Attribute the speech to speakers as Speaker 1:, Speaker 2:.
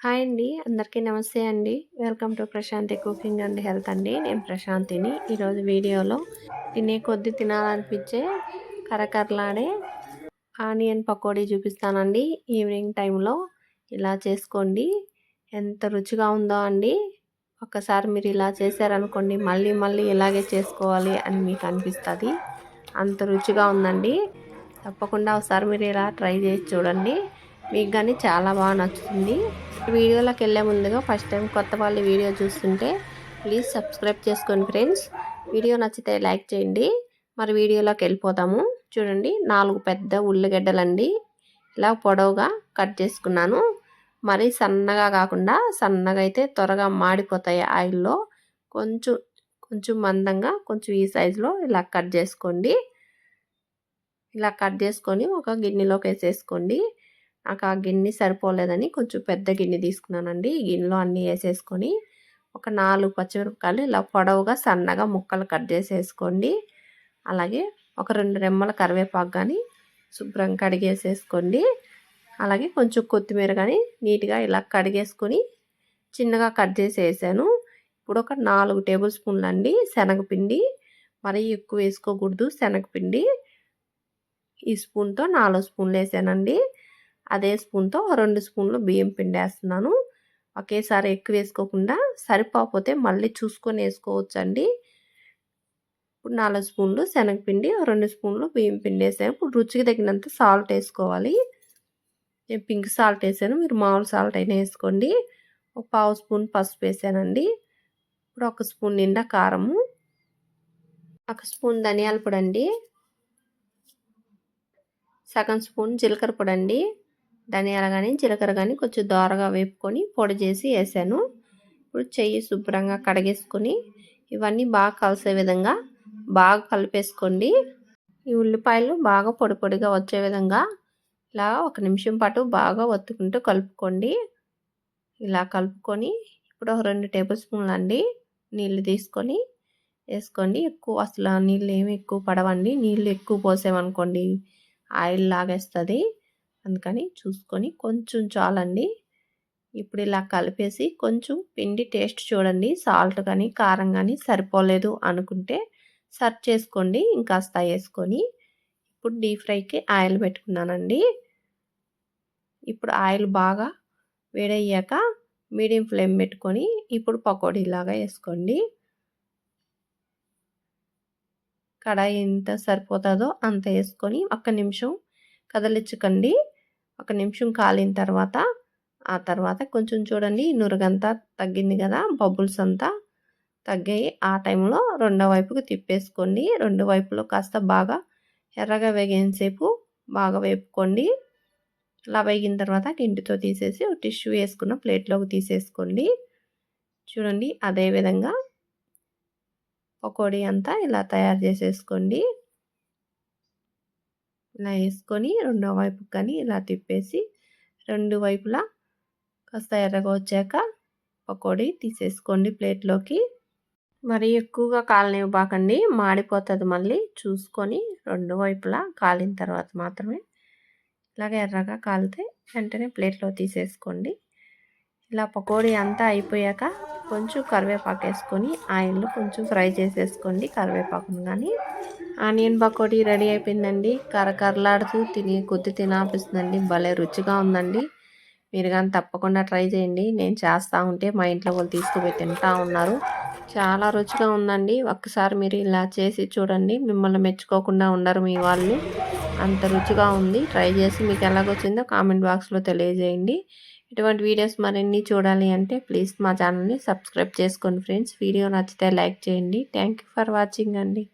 Speaker 1: Hi అండి, అందరికీ నమస్తే అండి. Welcome to Prashanti cooking and health అండి. నేను ప్రశాంతిని. ఈరోజు వీడియోలో తినే కొద్ది తినాలనిపించే కరకరలాడే ఆనియన్ పకోడీ చూపిస్తానండి. ఈవినింగ్ టైంలో ఇలా చేసుకోండి, ఎంత రుచిగా ఉందో అండి. ఒక్కసారి మీరు ఇలా చేశారనుకోండి, మళ్ళీ మళ్ళీ ఇలాగే చేసుకోవాలి అని మీకు అనిపిస్తుంది. అంత రుచిగా ఉందండి. తప్పకుండా ఒకసారి మీరు ఇలా ట్రై చేసి చూడండి, మీకు కానీ చాలా బాగా నచ్చుతుంది. వీడియోలోకి వెళ్ళే ముందుగా ఫస్ట్ టైం కొత్త వాళ్ళు వీడియో చూస్తుంటే ప్లీజ్ సబ్స్క్రైబ్ చేసుకోండి ఫ్రెండ్స్. వీడియో నచ్చితే లైక్ చేయండి. మరి వీడియోలోకి వెళ్ళిపోతాము. చూడండి, 4 పెద్ద ఉల్లిగడ్డలండి ఇలా పొడవుగా కట్ చేసుకున్నాను. మరి సన్నగా కాకుండా, సన్నగా అయితే త్వరగా మాడిపోతాయి ఆయిల్లో. కొంచెం కొంచెం మందంగా, కొంచెం ఈ సైజులో ఇలా కట్ చేసుకోండి. ఇలా కట్ చేసుకొని ఒక గిన్నెలోకి వేసేసుకోండి. నాకు ఆ గిన్నె సరిపోలేదని కొంచెం పెద్ద గిన్నె తీసుకున్నానండి. ఈ గిన్నెలో అన్నీ వేసేసుకొని ఒక 4 పచ్చిమిరపకాయలు ఇలా పొడవుగా సన్నగా ముక్కలు కట్ చేసేసుకోండి. అలాగే ఒక 2 రెమ్మల కరివేపాకు కానీ శుభ్రంగా కడిగేసేసుకోండి. అలాగే కొంచెం కొత్తిమీర కానీ నీట్గా ఇలా కడిగేసుకొని చిన్నగా కట్ చేసి వేసాను. ఇప్పుడు ఒక 4 టేబుల్ స్పూన్లు అండి శనగపిండి. మరీ ఎక్కువ వేసుకోకూడదు శనగపిండి. ఈ స్పూన్తో 4 స్పూన్లు వేసానండి. అదే స్పూన్తో 2 స్పూన్లు బియ్యం పిండి వేస్తున్నాను. ఒకేసారి ఎక్కువ వేసుకోకుండా, సరిపోతే మళ్ళీ చూసుకొని వేసుకోవచ్చండి. ఇప్పుడు 4 స్పూన్లు శనగపిండి, 2 స్పూన్లు బియ్యం పిండి వేసాను. ఇప్పుడు రుచికి తగినంత సాల్ట్ వేసుకోవాలి. నేను పింక్ సాల్ట్ వేసాను, మీరు మామూలు సాల్ట్ అయినా వేసుకోండి. ఒక 1/2 స్పూన్ పసుపు వేసానండి. ఇప్పుడు 1 స్పూన్ నిండా కారము, 1 స్పూన్ ధనియాల పొడి అండి, సగం స్పూన్ జీలకర్ర పొడి అండి. ధనియాలు కానీ జీలకర్ర కానీ కొంచెం దోరగా వేపుకొని పొడి చేసి వేసాను. ఇప్పుడు చెయ్యి శుభ్రంగా కడిగేసుకొని ఇవన్నీ బాగా కలిసే విధంగా బాగా కలిపేసుకోండి. ఈ ఉల్లిపాయలు బాగా పొడి పొడిగా వచ్చే విధంగా ఇలా 1 నిమిషం పాటు బాగా ఒత్తుకుంటూ కలుపుకోండి. ఇలా కలుపుకొని ఇప్పుడు 2 టేబుల్ స్పూన్లు అండి నీళ్ళు తీసుకొని వేసుకోండి. ఎక్కువ అసలు నీళ్ళు ఏమి ఎక్కువ పడవండి. నీళ్ళు ఎక్కువ పోసామనుకోండి ఆయిల్ లాగేస్తుంది. అందుకని చూసుకొని కొంచెం చాలండి. ఇప్పుడు ఇలా కలిపేసి కొంచెం పిండి టేస్ట్ చూడండి. సాల్ట్ కానీ కారం కానీ సరిపోలేదు అనుకుంటే సర్వ్ చేసుకోండి ఇంకాస్త వేసుకొని. ఇప్పుడు డీప్ ఫ్రైకి ఆయిల్ పెట్టుకున్నానండి. ఇప్పుడు ఆయిల్ బాగా వేడయ్యాక మీడియం ఫ్లేమ్ పెట్టుకొని ఇప్పుడు పకోడీలాగా వేసుకోండి. కడాయి ఎంత సరిపోతుందో అంత వేసుకొని 1 నిమిషం కదిలించకండి. 1 నిమిషం కాలిన తర్వాత ఆ తర్వాత కొంచెం చూడండి, నురుగంతా తగ్గింది కదా, బబుల్స్ అంతా తగ్గాయి. ఆ టైంలో రెండో వైపుకు తిప్పేసుకోండి. 2 వైపులో కాస్త బాగా ఎర్రగా వేగేసేపు బాగా వేపుకోండి. అలా వేగిన తర్వాత గింటితో తీసేసి టిష్యూ వేసుకున్న ప్లేట్లోకి తీసేసుకోండి. చూడండి, అదేవిధంగా పకోడీ అంతా ఇలా తయారు చేసేసుకోండి. ఇలా వేసుకొని రెండో వైపు కానీ ఇలా తిప్పేసి 2 వైపులా కాస్త ఎర్రగా వచ్చాక పకోడీ తీసేసుకోండి ప్లేట్లోకి. మరి ఎక్కువగా కాలనివ్వకండి, మాడిపోతుంది. మళ్ళీ చూసుకొని 2 వైపులా కాలిన తర్వాత మాత్రమే ఇలాగ ఎర్రగా కాలితే వెంటనే ప్లేట్లో తీసేసుకోండి. ఇలా పకోడీ అంతా అయిపోయాక కొంచెం కరివేపాకు వేసుకొని ఆయిల్లో కొంచెం ఫ్రై చేసేసుకోండి కరివేపాకును కానీ. ఆనియన్ పకోడీ రెడీ అయిపోయిందండి. కరకరలాడుతూ కొద్ది తినాపిస్తుందండి. భలే రుచిగా ఉందండి. మీరు కానీ తప్పకుండా ట్రై చేయండి. నేను చేస్తూ ఉంటే మా ఇంట్లో వాళ్ళు తీసుకుపోయి తింటూ ఉన్నారు. చాలా రుచిగా ఉందండి. ఒక్కసారి మీరు ఇలా చేసి చూడండి, మిమ్మల్ని మెచ్చుకోకుండా ఉండరు మీ వాళ్ళు. అంత రుచిగా ఉంది. ట్రై చేసి మీకు ఎలాగొచ్చిందో కామెంట్ బాక్స్లో తెలియజేయండి. ఇటువంటి వీడియోస్ మరిన్ని చూడాలి అంటే ప్లీజ్ మా ఛానల్ని సబ్స్క్రైబ్ చేసుకోండి ఫ్రెండ్స్. వీడియో నచ్చితే లైక్ చేయండి. థ్యాంక్ యూ ఫర్ వాచింగ్ అండి.